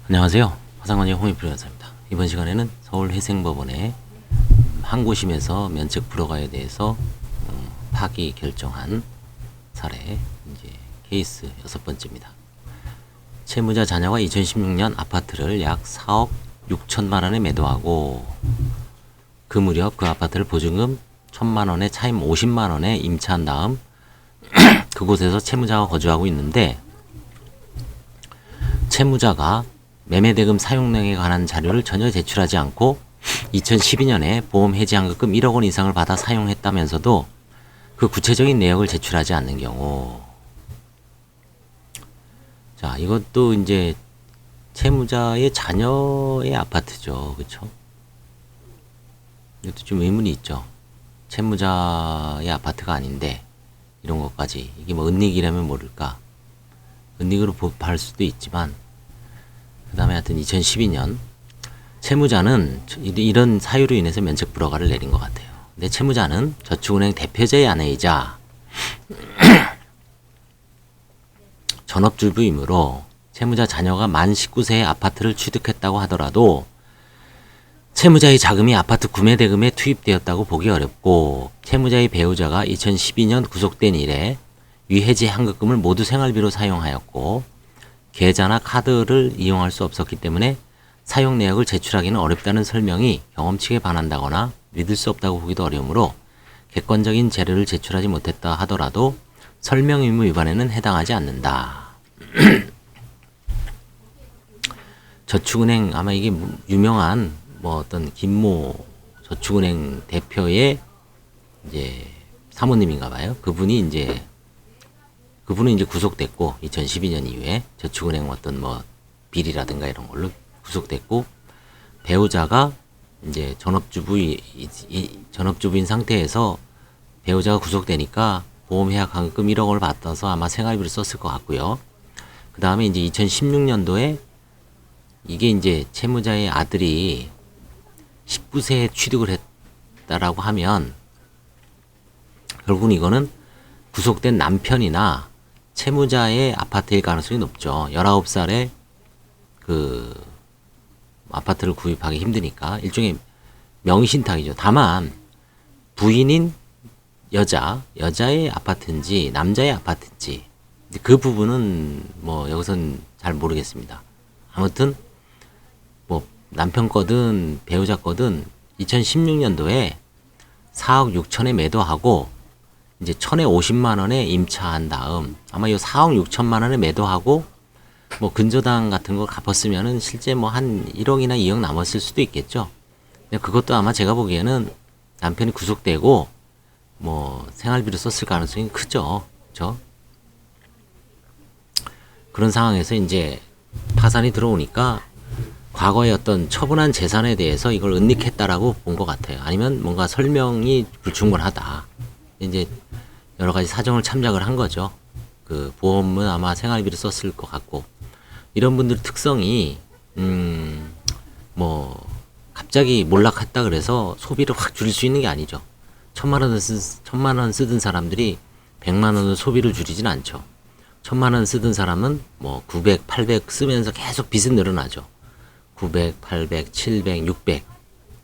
안녕하세요. 화상관의 홍익불변호사입니다. 이번 시간에는 서울회생법원의 항고심에서 면책 불허가에 대해서 파기 결정한 사례 이제 케이스 6번째입니다. 채무자 자녀가 2016년 아파트를 약 4억 6천만 원에 매도하고 그 무렵 그 아파트를 보증금 1,000만 원에 차임 50만 원에 임차한 다음 그곳에서 채무자가 거주하고 있는데 채무자가 매매대금 사용량에 관한 자료를 전혀 제출하지 않고 2012년에 보험 해지환급금 1억 원 이상을 받아 사용했다면서도 그 구체적인 내역을 제출하지 않는 경우. 자, 이것도 이제 채무자의 자녀의 아파트죠. 그쵸? 이것도 좀 의문이 있죠. 채무자의 아파트가 아닌데 이런 것까지. 이게 뭐 은닉이라면 모를까. 은닉으로 볼 수도 있지만 그 다음에 하여튼 2012년 채무자는 이런 사유로 인해서 면책 불허가를 내린 것 같아요. 근데 채무자는 저축은행 대표자의 아내이자 전업주부이므로 채무자 자녀가 만 19세에 아파트를 취득했다고 하더라도 채무자의 자금이 아파트 구매 대금에 투입되었다고 보기 어렵고 채무자의 배우자가 2012년 구속된 이래 위해지 환급금을 모두 생활비로 사용하였고 계좌나 카드를 이용할 수 없었기 때문에 사용 내역을 제출하기는 어렵다는 설명이 경험칙에 반한다거나 믿을 수 없다고 보기도 어려우므로 객관적인 재료를 제출하지 못했다 하더라도 설명 의무 위반에는 해당하지 않는다. 저축은행 아마 이게 유명한 뭐 어떤 김모 저축은행 대표의 이제 사모님인가 봐요. 그분은 이제 구속됐고 2012년 이후에 저축은행 어떤 뭐 비리라든가 이런 걸로 구속됐고 배우자가 이제 전업주부인 상태에서 배우자가 구속되니까 보험해약 환급금 1억 원을 받아서 아마 생활비를 썼을 것 같고요. 그 다음에 이제 2016년도에 이게 이제 채무자의 아들이 19세에 취득을 했다라고 하면 결국은 이거는 구속된 남편이나 채무자의 아파트일 가능성이 높죠. 19살에 그 아파트를 구입하기 힘드니까 일종의 명의신탁이죠. 다만 부인인 여자의 아파트인지 남자의 아파트인지 그 부분은 뭐 여기서는 잘 모르겠습니다. 아무튼 뭐 남편 거든 배우자 거든 2016년도에 4억 6천에 매도하고 이제 1,000에 50만 원에 임차한 다음 아마 이 4억 6천만 원에 매도하고 뭐 근저당 같은 거 갚았으면은 실제 뭐 한 1억이나 2억 남았을 수도 있겠죠. 근데 그것도 아마 제가 보기에는 남편이 구속되고 뭐 생활비로 썼을 가능성이 크죠. 그렇죠? 그런 상황에서 이제 파산이 들어오니까 과거의 어떤 처분한 재산에 대해서 이걸 은닉했다라고 본 것 같아요. 아니면 뭔가 설명이 불충분하다. 이제 여러 가지 사정을 참작을 한 거죠. 그 보험은 아마 생활비로 썼을 것 같고 이런 분들 특성이 뭐 갑자기 몰락했다 그래서 소비를 확 줄일 수 있는 게 아니죠. 1,000만 원 쓰던 사람들이 100만 원을 소비를 줄이진 않죠. 1,000만 원 쓰던 사람은 뭐 900, 800 쓰면서 계속 빚은 늘어나죠. 900, 800, 700, 600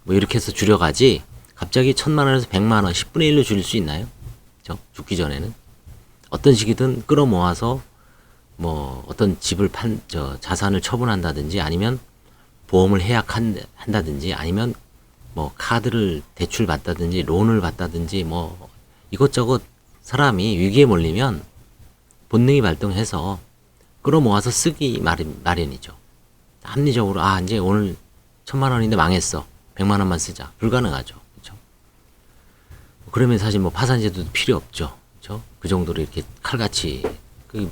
뭐 이렇게 해서 줄여가지 갑자기 1,000만 원에서 100만 원 10분의 1로 줄일 수 있나요? 그죠? 죽기 전에는 어떤 식이든 끌어모아서 뭐 어떤 집을 자산을 처분한다든지 아니면 보험을 해약한다든지 아니면 뭐 카드를 대출 받다든지 론을 받다든지 뭐 이것저것 사람이 위기에 몰리면 본능이 발동해서 끌어모아서 쓰기 마련이죠. 합리적으로 이제 오늘 1,000만 원인데 망했어. 100만 원만 쓰자. 불가능하죠. 그렇죠? 그러면 사실 뭐 파산제도도 필요 없죠. 그렇죠? 그 정도로 이렇게 칼같이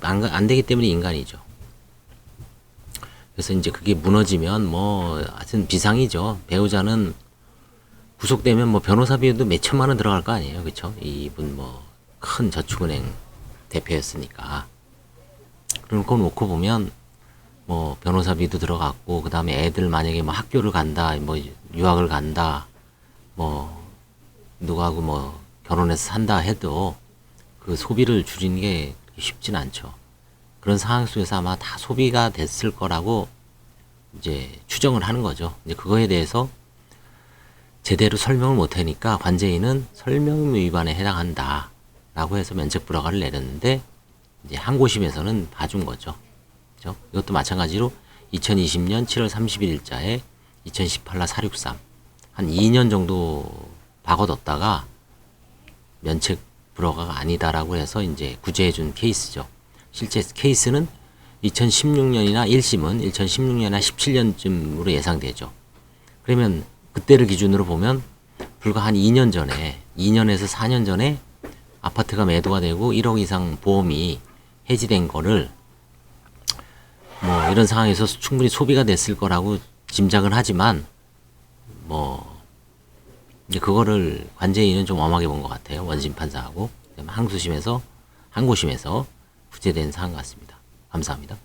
안 되기 때문에 인간이죠. 그래서 이제 그게 무너지면 뭐 하여튼 비상이죠. 배우자는 구속되면 뭐 변호사비도 몇 천만 원 들어갈 거 아니에요. 그렇죠? 이분 뭐 큰 저축은행 대표였으니까. 그런 거 놓고 보면 뭐 변호사비도 들어갔고 그 다음에 애들 만약에 뭐 학교를 간다 뭐 유학을 간다 뭐 누구하고 뭐 결혼해서 산다 해도 그 소비를 줄이는 게 쉽진 않죠. 그런 상황 속에서 아마 다 소비가 됐을 거라고 이제 추정을 하는 거죠. 이제 그거에 대해서 제대로 설명을 못하니까 관제인은 설명의무 위반에 해당한다라고 해서 면책 불허가를 내렸는데 이제 항고심에서는 봐준 거죠. 그죠? 이것도 마찬가지로 2020년 7월 31일자에 2018라 463 한 2년 정도 박아뒀다가 면책 불허가가 아니다라고 해서 이제 구제해준 케이스죠. 실제 케이스는 2016년이나 1심은 2016년이나 17년쯤으로 예상되죠. 그러면 그때를 기준으로 보면 불과 한 2년 전에 2년에서 4년 전에 아파트가 매도가 되고 1억 이상 보험이 해지된 거를 뭐 이런 상황에서 충분히 소비가 됐을 거라고 짐작은 하지만 뭐 이제 그거를 관제인은 좀 엄하게 본 것 같아요. 원심 판사하고 항소심에서 항고심에서 구제된 사안 같습니다. 감사합니다.